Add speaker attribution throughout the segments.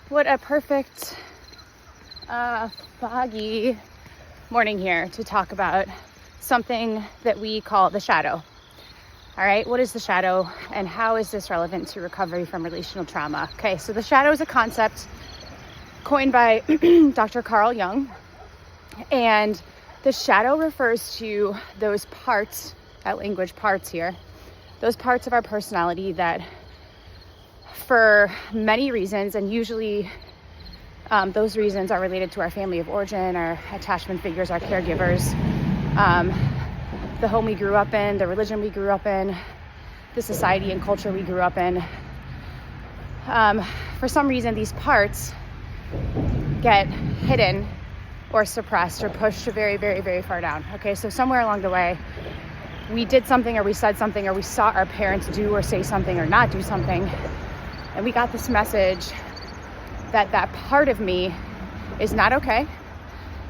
Speaker 1: What a perfect foggy morning here to talk about something that we call the shadow. All right, what is the shadow and how is this relevant to recovery from relational trauma? Okay, so the shadow is a concept coined by Dr. Carl Jung, and the shadow refers to those parts, that language parts here, those parts of our personality that for many reasons, and usually those reasons are related to our family of origin, our attachment figures, our caregivers, the home we grew up in, the religion we grew up in, the society and culture we grew up in. For some reason, these parts get hidden or suppressed or pushed very, very, very far down. Okay, so somewhere along the way, we did something or we said something or we saw our parents do or say something or not do something, and we got this message that that part of me is not okay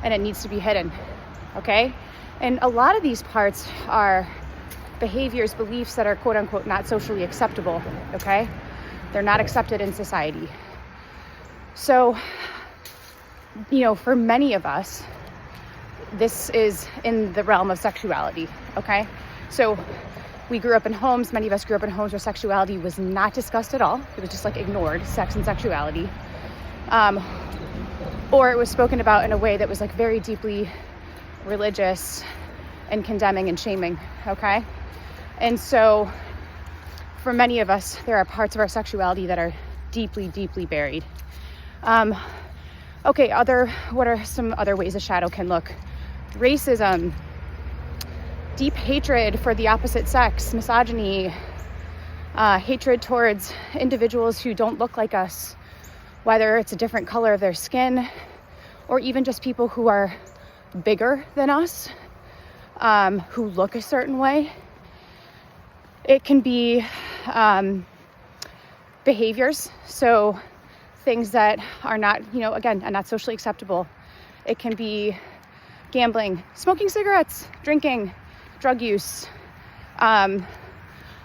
Speaker 1: and it needs to be hidden, okay? And a lot of these parts are behaviors, beliefs that are quote unquote not socially acceptable, okay? They're not accepted in society. So, you know, for many of us, this is in the realm of sexuality, okay? So we grew up in homes, many of us grew up in homes where sexuality was not discussed at all. It was just like ignored, sex and sexuality. Or it was spoken about in a way that was like very deeply religious and condemning and shaming, okay? And so for many of us, there are parts of our sexuality that are deeply, deeply buried. Okay, what are some other ways a shadow can look? Racism, deep hatred for the opposite sex, misogyny, hatred towards individuals who don't look like us, whether it's a different color of their skin, or even just people who are bigger than us, who look a certain way. It can be behaviors, so things that are not, again, are not socially acceptable. It can be gambling, smoking cigarettes, drinking, drug use, a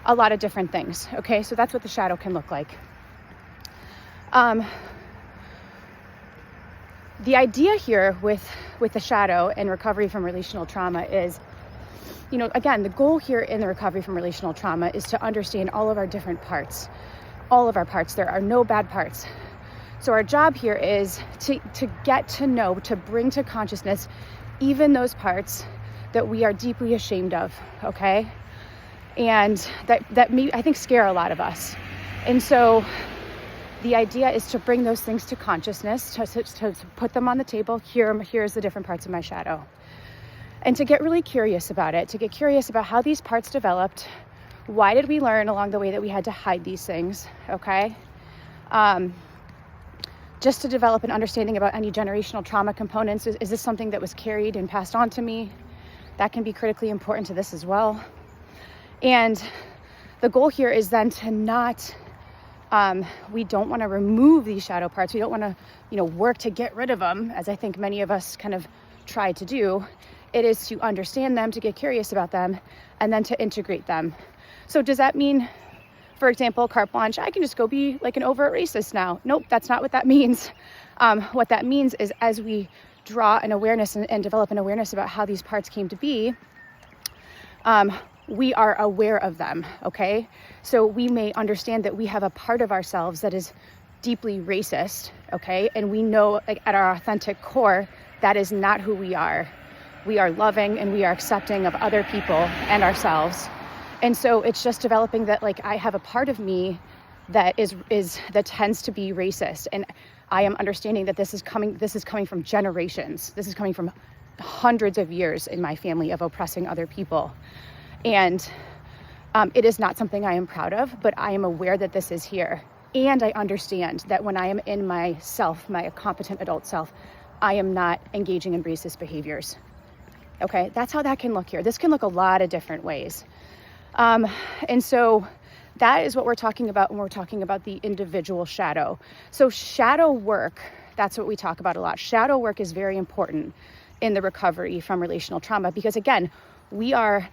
Speaker 1: lot of different things, okay? So that's what the shadow can look like. The idea here with the shadow and recovery from relational trauma is, again, the goal here in the recovery from relational trauma is to understand all of our different parts, all of our parts. There are no bad parts. So our job here is to get to know, to bring to consciousness even those parts that we are deeply ashamed of, okay? And that may, I think, scare a lot of us. And so the idea is to bring those things to consciousness, to put them on the table. Here's the different parts of my shadow. And to get really curious about it, to get curious about how these parts developed. Why did we learn along the way that we had to hide these things, okay? Just to develop an understanding about any generational trauma components. Is this something that was carried and passed on to me? That can be critically important to this as well. And the goal here is then to not, we don't want to remove these shadow parts. We don't want to, work to get rid of them, as I think many of us kind of try to do. It is to understand them, to get curious about them, and then to integrate them. So does that mean, for example, carte blanche, I can just go be like an overt racist now? Nope, that's not what that means. What that means is as we draw an awareness and develop an awareness about how these parts came to be, we are aware of them, okay? So we may understand that we have a part of ourselves that is deeply racist, okay? And we know, like, at our authentic core, that is not who we are. We are loving and we are accepting of other people and ourselves. And so it's just developing that, like, I have a part of me that that tends to be racist, and I am understanding that this is coming from generations. This is coming from hundreds of years in my family of oppressing other people. And it is not something I am proud of, but I am aware that this is here. And I understand that when I am in myself, my competent adult self, I am not engaging in racist behaviors. Okay, that's how that can look here. This can look a lot of different ways. And so that is what we're talking about when we're talking about the individual shadow. So shadow work, that's what we talk about a lot. Shadow work is very important in the recovery from relational trauma because, again, we are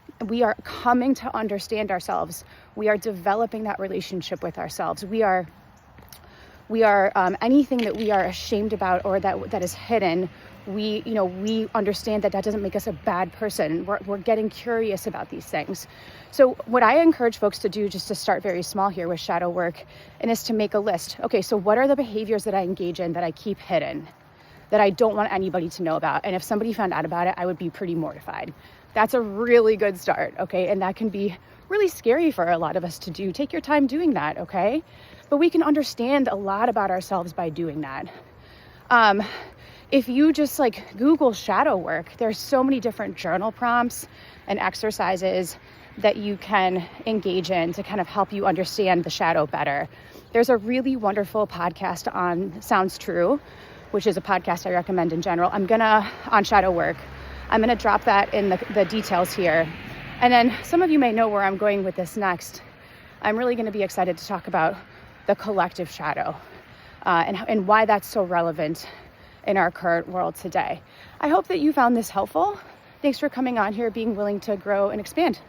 Speaker 1: coming to understand ourselves. We are developing that relationship with ourselves. We are We are anything that we are ashamed about or that is hidden. We understand that doesn't make us a bad person. We're getting curious about these things. So what I encourage folks to do, just to start very small here with shadow work, and is to make a list. Okay, so what are the behaviors that I engage in that I keep hidden, that I don't want anybody to know about? And if somebody found out about it, I would be pretty mortified. That's a really good start, okay? And that can be really scary for a lot of us to do. Take your time doing that, okay? But we can understand a lot about ourselves by doing that. If you just Google shadow work, there's so many different journal prompts and exercises that you can engage in to kind of help you understand the shadow better. There's a really wonderful podcast on Sounds True, which is a podcast I recommend in general. On shadow work. I'm gonna drop that in the details here. And then some of you may know where I'm going with this next. I'm really gonna be excited to talk about the collective shadow and why that's so relevant in our current world today. I hope that you found this helpful. Thanks for coming on here, being willing to grow and expand.